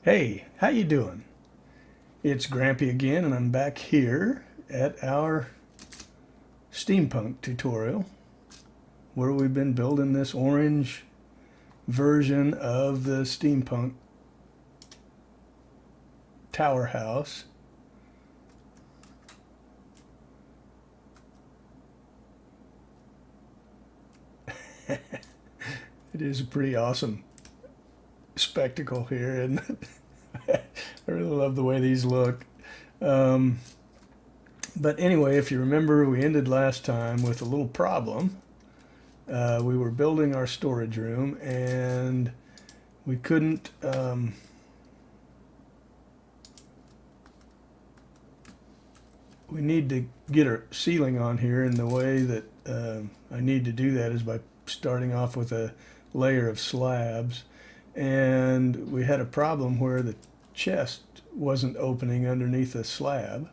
Hey, how you doing? It's Grampy again, and I'm back here at our steampunk tutorial where we've been building this orange version of the steampunk tower house. It is a pretty awesome spectacle here, and I really love the way these look. Um, but anyway, if you remember, we ended last time with a little problem. We were building our storage room, and we couldn't. We need to get a ceiling on here, and the way that I need to do that is by starting off with a layer of slabs. And we had a problem where the chest wasn't opening underneath a slab.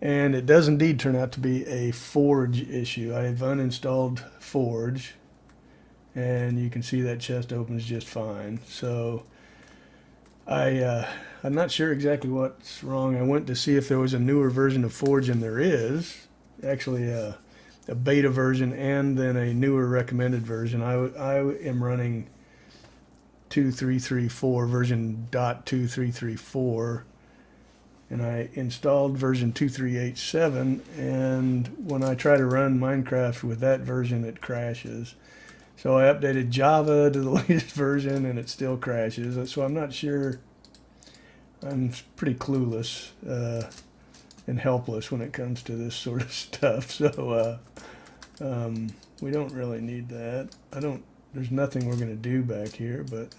And it does indeed turn out to be a Forge issue. I have uninstalled Forge, and you can see that chest opens just fine. So I'm not sure exactly what's wrong. I went to see if there was a newer version of Forge, and there is actually a beta version and then a newer recommended version. I am running 2334 version .2334, and I installed version 2387, and when I try to run Minecraft with that version, it crashes. So I updated Java to the latest version, and it still crashes. So I'm not sure. I'm pretty clueless and helpless when it comes to this sort of stuff. So we don't really need that. There's nothing we're going to do back here, but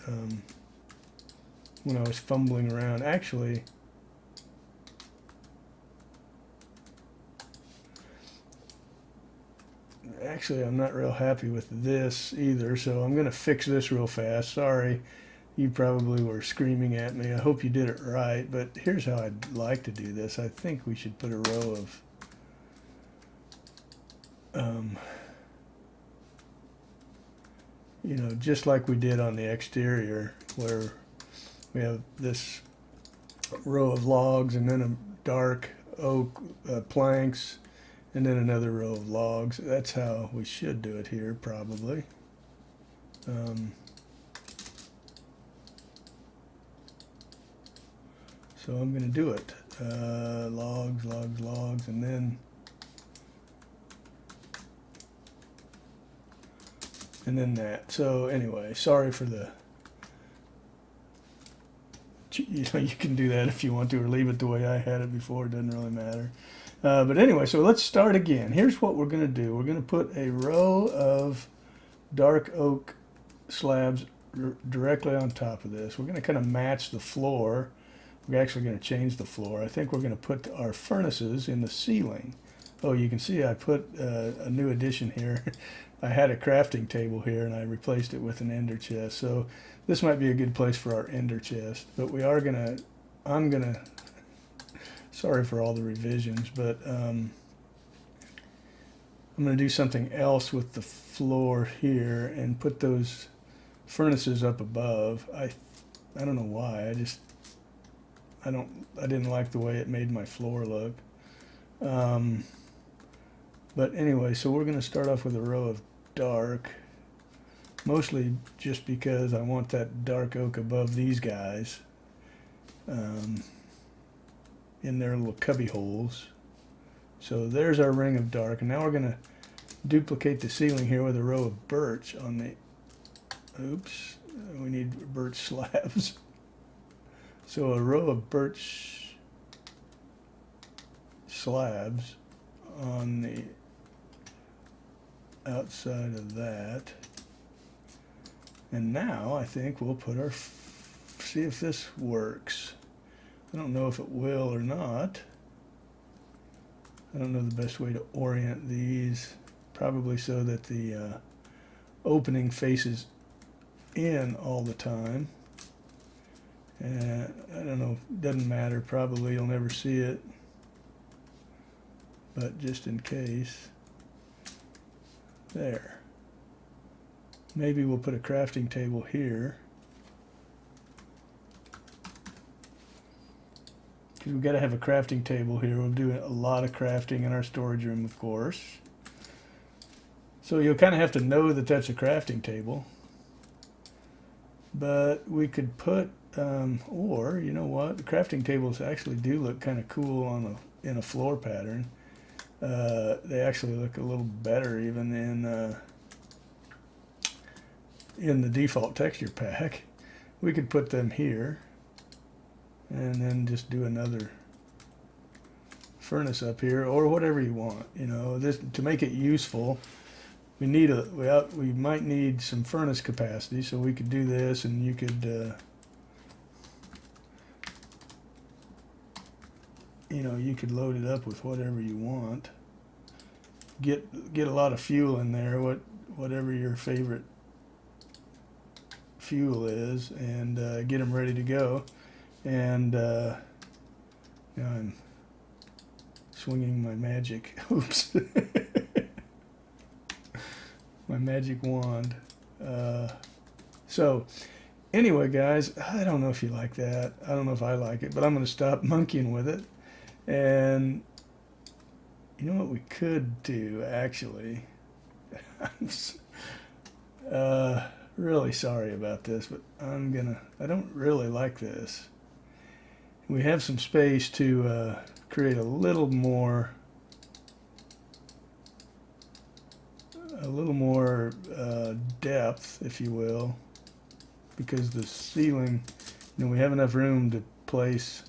when I was fumbling around, actually, I'm not real happy with this either, so I'm going to fix this real fast. Sorry, you probably were screaming at me. I hope you did it right, but here's how I'd like to do this. I think we should put a row of just like we did on the exterior, where we have this row of logs and then a dark oak planks and then another row of logs. That's how we should do it here, probably. So I'm going to do it. Logs, logs, logs, and then that. So anyway, sorry for the. You can do that if you want to, or leave it the way I had it before. It doesn't really matter. But anyway, so let's start again. Here's what we're going to do. We're going to put a row of dark oak slabs directly on top of this. We're going to kind of match the floor. We're actually going to change the floor. I think we're going to put our furnaces in the ceiling. Oh, you can see I put a new addition here. I had a crafting table here, and I replaced it with an ender chest. So this might be a good place for our ender chest. But I'm going to, sorry for all the revisions, but I'm going to do something else with the floor here and put those furnaces up above. I don't know why. I didn't like the way it made my floor look. But anyway, so we're going to start off with a row of dark, mostly just because I want that dark oak above these guys in their little cubby holes. So there's our ring of dark, and now we're going to duplicate the ceiling here with a row of birch on the, oops, we need birch slabs. So a row of birch slabs on the outside of that. And now I think we'll put our, see if this works. I don't know if it will or not. I don't know the best way to orient these. Probably so that the opening faces in all the time. I don't know, doesn't matter, probably you'll never see it, but just in case, there. Maybe we'll put a crafting table here, because we've got to have a crafting table here. We'll do a lot of crafting in our storage room, of course. So you'll kind of have to know that that's a crafting table. But we could put, or you know what, the crafting tables actually do look kind of cool on in a floor pattern. They actually look a little better even in the default texture pack. We could put them here and then just do another furnace up here, or whatever you want. You know, this to make it useful. We might need some furnace capacity, so we could do this, and you could, you know, you could load it up with whatever you want. Get a lot of fuel in there, whatever your favorite fuel is, and get them ready to go. And now I'm swinging my magic. Oops. My magic wand. So anyway, guys, I don't know if you like that. I don't know if I like it, but I'm going to stop monkeying with it. And you know what we could do, actually? I'm really sorry about this, but I don't really like this. We have some space to create a little more depth, if you will, because the ceiling, you know, we have enough room to place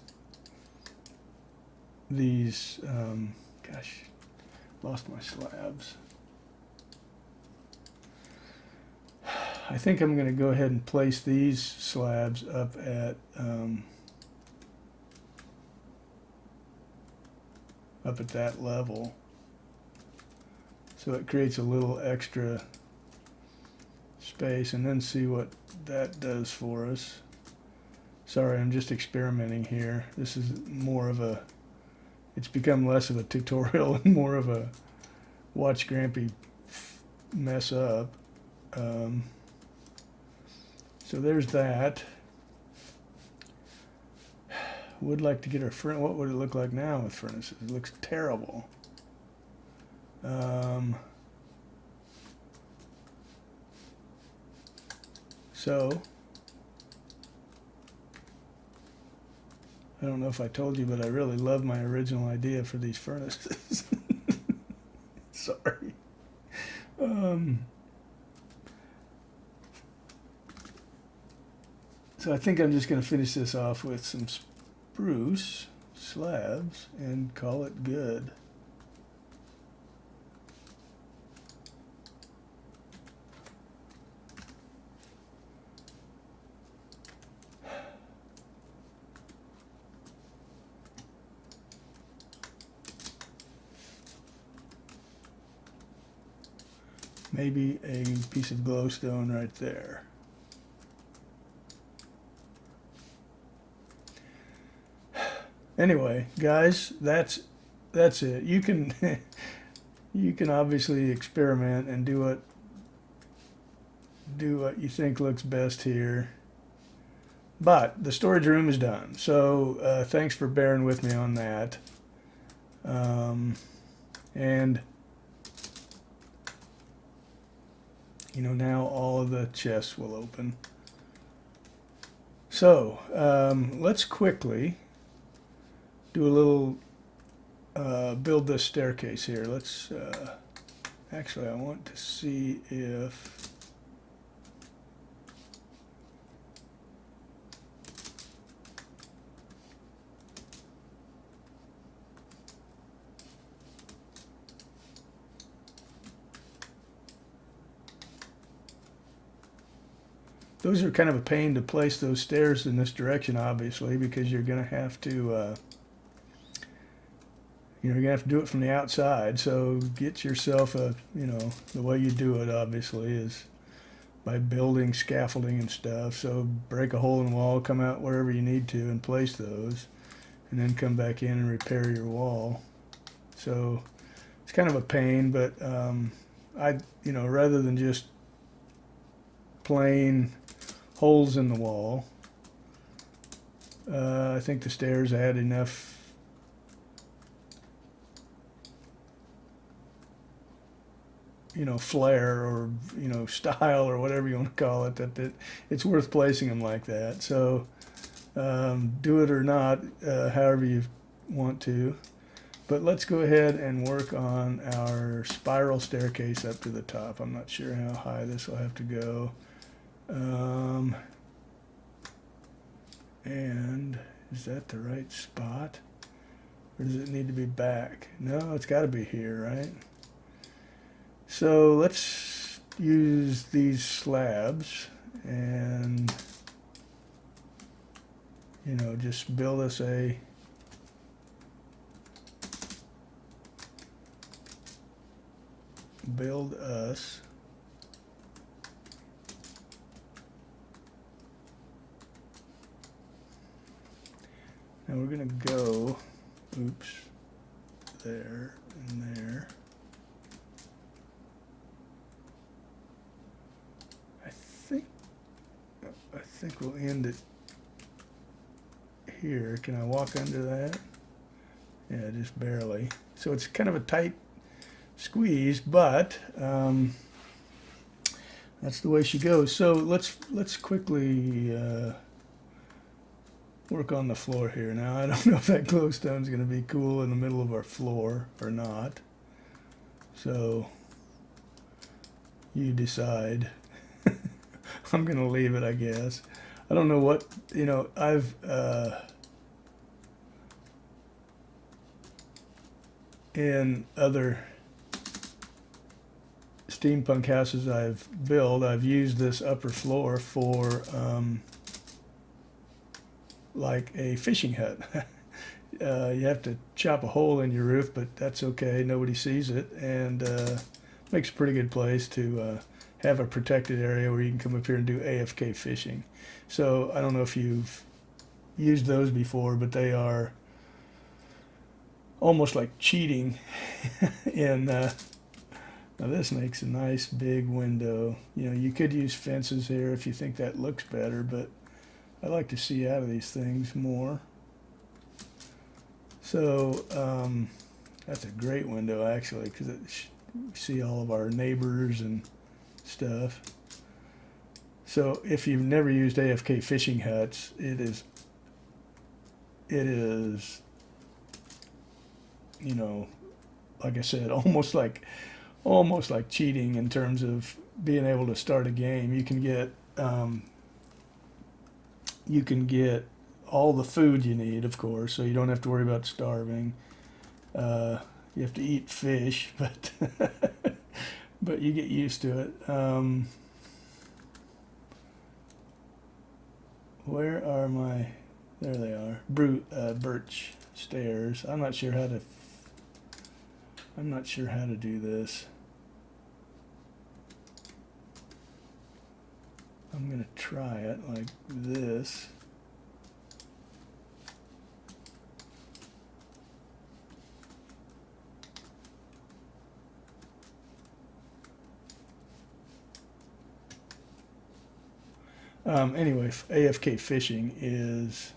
these, gosh, lost my slabs. I think I'm going to go ahead and place these slabs up at that level, so it creates a little extra space, and then see what that does for us. Sorry, I'm just experimenting here. This is more of a, it's become less of a tutorial and more of a watch Grampy mess up. So there's that. Would like to get our furnace. What would it look like now with furnaces? It looks terrible. So I don't know if I told you, but I really love my original idea for these furnaces. Sorry. So I think I'm just going to finish this off with some spruce slabs and call it good. Maybe a piece of glowstone right there. Anyway, guys, that's it. You can you can obviously experiment and do what you think looks best here. But the storage room is done. So thanks for bearing with me on that. And you know, now all of the chests will open. So let's quickly do a little build this staircase here. Let's actually, I want to see if those are kind of a pain to place those stairs in this direction, obviously, because you're going to have to you're going to have to do it from the outside. So get yourself a, you know, the way you do it obviously is by building scaffolding and stuff. So break a hole in the wall, come out wherever you need to and place those, and then come back in and repair your wall. So it's kind of a pain, but you know, rather than just plain holes in the wall, I think the stairs add enough flair or style or whatever you want to call it, that it's worth placing them like that. So do it or not, however you want to. But let's go ahead and work on our spiral staircase up to the top. I'm not sure how high this will have to go. And is that the right spot? Or does it need to be back? No, it's got to be here, right? So let's use these slabs and, just build us now we're going to go, there and there. I think we'll end it here. Can I walk under that? Yeah, just barely. So it's kind of a tight squeeze, but that's the way she goes. So let's quickly work on the floor here. Now I don't know if that glowstone is going to be cool in the middle of our floor or not. So you decide. I'm going to leave it, I guess. I don't know what, I've in other steampunk houses I've built, I've used this upper floor for like a fishing hut. You have to chop a hole in your roof, but that's okay. Nobody sees it, and makes a pretty good place to have a protected area where you can come up here and do AFK fishing. So I don't know if you've used those before, but they are almost like cheating. And now this makes a nice big window. You could use fences here if you think that looks better, but I like to see out of these things more. So that's a great window, actually, because you see all of our neighbors and stuff. So if you've never used AFK fishing huts, it is like I said, almost like cheating in terms of being able to start a game. You can get all the food you need, of course, so you don't have to worry about starving. You have to eat fish, but but you get used to it. Where are my? There they are. Birch stairs. I'm not sure how to do this. I'm gonna try it like this. Anyway, AFK fishing is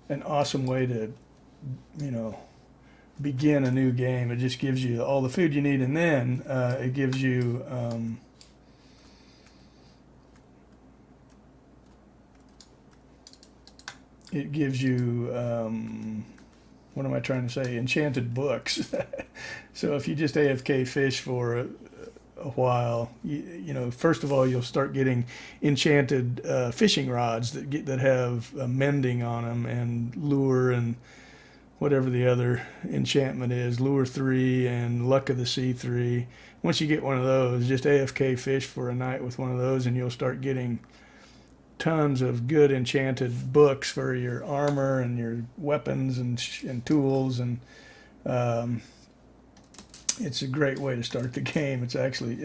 an awesome way to, begin a new game. It just gives you all the food you need, and then it gives you what am I trying to say? Enchanted books. So if you just AFK fish for a while, first of all, you'll start getting enchanted fishing rods that have mending on them, and lure, and whatever the other enchantment is, lure 3 and luck of the sea 3. Once you get one of those, just AFK fish for a night with one of those, and you'll start getting tons of good enchanted books for your armor and your weapons and tools, and it's a great way to start the game. It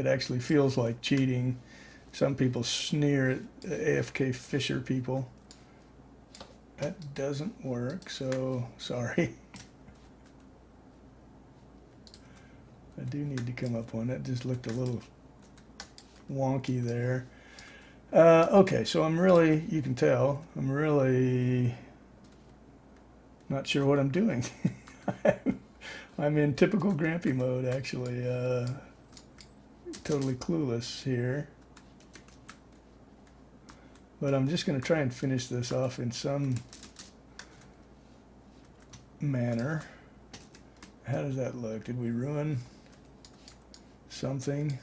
actually feels like cheating. Some people sneer at AFK fisher people. That doesn't work, so sorry. I do need to come up one. That just looked a little wonky there. Okay, so you can tell, I'm really not sure what I'm doing. I'm in typical Grampy mode, actually. Totally clueless here. But I'm just going to try and finish this off in some manner. How does that look? Did we ruin something?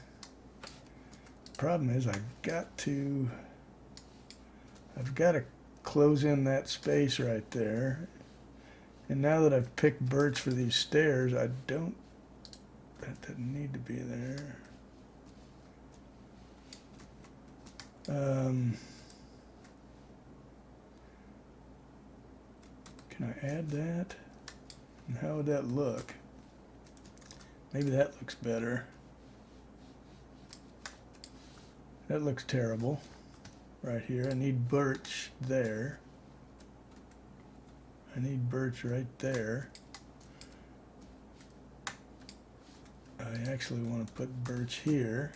Problem is I've got to close in that space right there. And now that I've picked birch for these stairs, that doesn't need to be there. Can I add that? And how would that look? Maybe that looks better. That looks terrible right here. I need birch there. I need birch right there. I actually want to put birch here.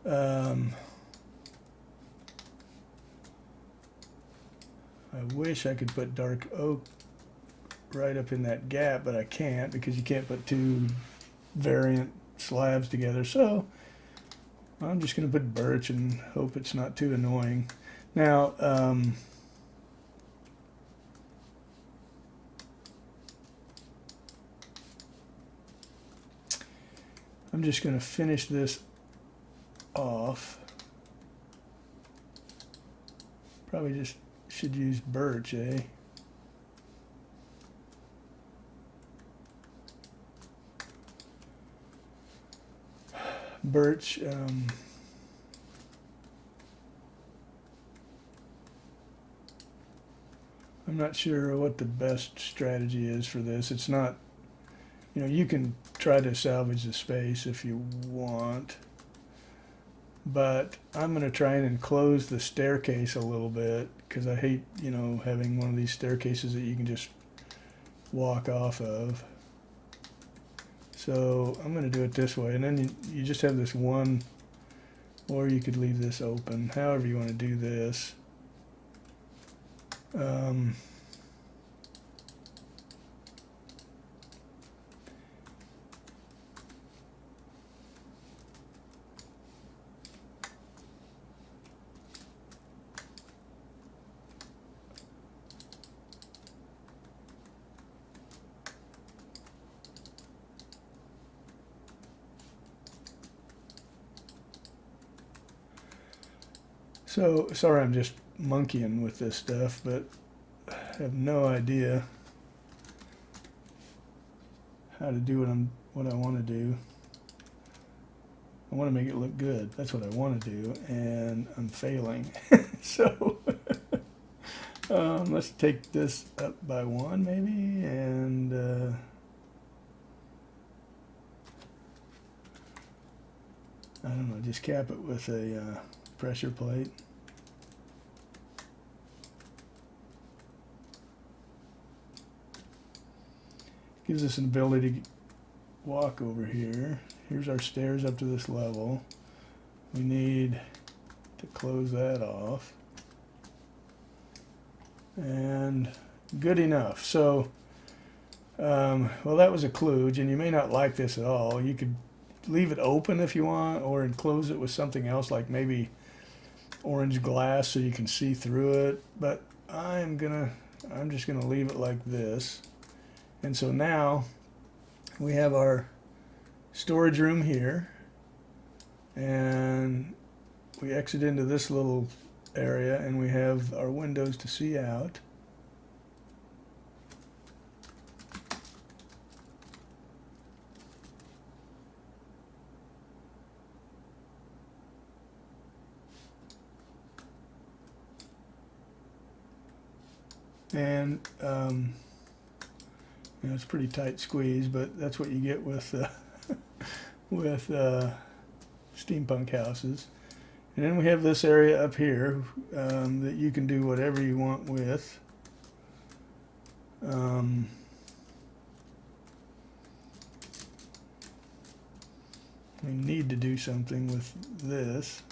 I wish I could put dark oak right up in that gap, but I can't because you can't put two variant slabs together. So I'm just going to put birch and hope it's not too annoying. Now, I'm just going to finish this off. Probably just should use birch, eh? Birch, I'm not sure what the best strategy is for this. It's not, you can try to salvage the space if you want, but I'm going to try and enclose the staircase a little bit because I hate, having one of these staircases that you can just walk off of. So I'm going to do it this way, and then you just have this one, or you could leave this open, however you want to do this. So, sorry I'm just monkeying with this stuff, but I have no idea how to do what I want to do. I want to make it look good. That's what I want to do, and I'm failing. So, let's take this up by one maybe, and I don't know, just cap it with a pressure plate. Gives us an ability to walk over here. Here's our stairs up to this level. We need to close that off. And good enough. So, well, that was a kludge, and you may not like this at all. You could leave it open if you want, or enclose it with something else, like maybe orange glass so you can see through it. But I'm just gonna leave it like this. And so now we have our storage room here, and we exit into this little area, and we have our windows to see out. And it's a pretty tight squeeze, but that's what you get with with steampunk houses. And then we have this area up here that you can do whatever you want with. We need to do something with this.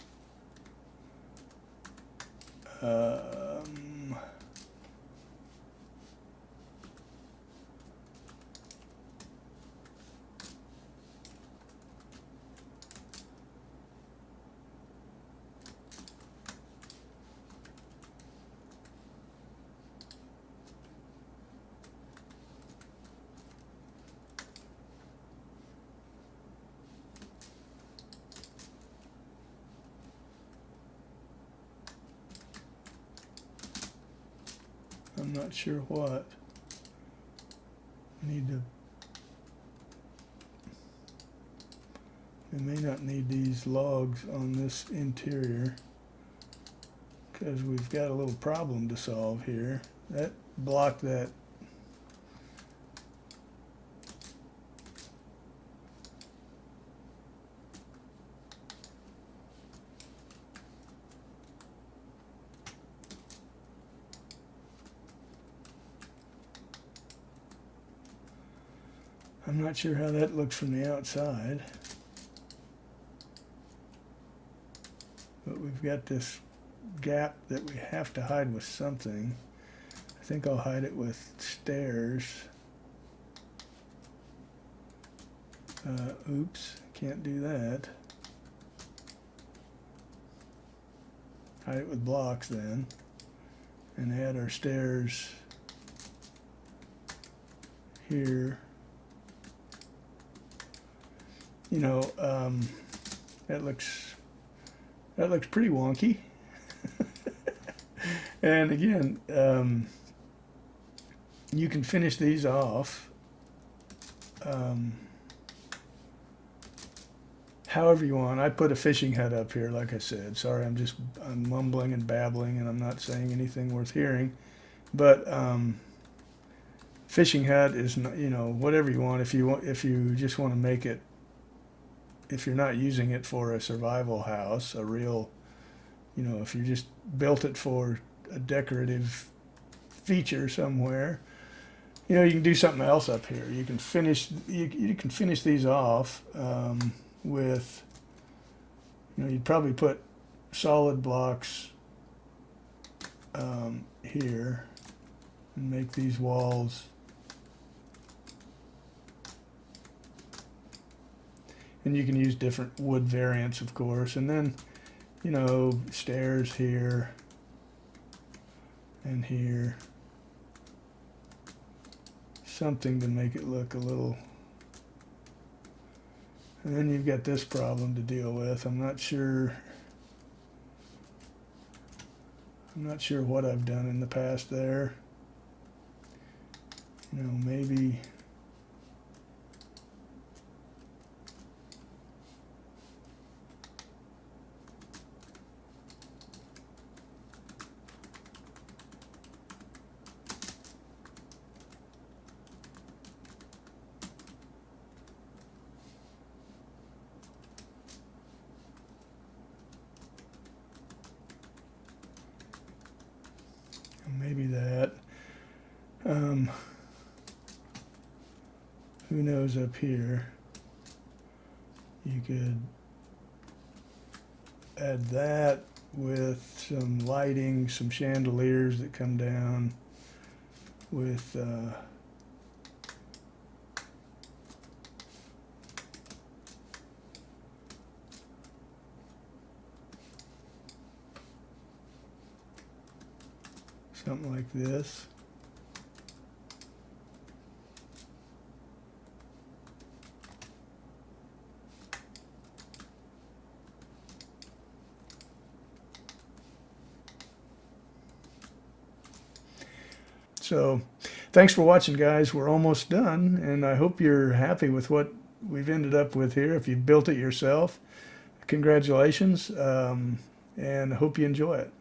I'm not sure what. We may not need these logs on this interior because we've got a little problem to solve here. That blocked that. I'm not sure how that looks from the outside, but we've got this gap that we have to hide with something. I think I'll hide it with stairs. Oops, can't do that. Hide it with blocks then, and add our stairs here. You know, that looks pretty wonky. And again, you can finish these off however you want. I put a fishing hut up here, like I said. Sorry, I'm mumbling and babbling, and I'm not saying anything worth hearing. But fishing hut is, you know, whatever you want. If you just want to make it. If you're not using it for a survival house, a real, you know, if you just built it for a decorative feature somewhere, you know, you can do something else up here. You can finish these off with, you know, you'd probably put solid blocks here and make these walls. And you can use different wood variants, of course. And then, you know, stairs here and here. Something to make it look a little. And then you've got this problem to deal with. I'm not sure what I've done in the past there. You know, maybe. Maybe that. Who knows up here? You could add that with some lighting, some chandeliers that come down with something like this. So thanks for watching, guys. We're almost done, and I hope you're happy with what we've ended up with here. If you built it yourself, congratulations, and I hope you enjoy it.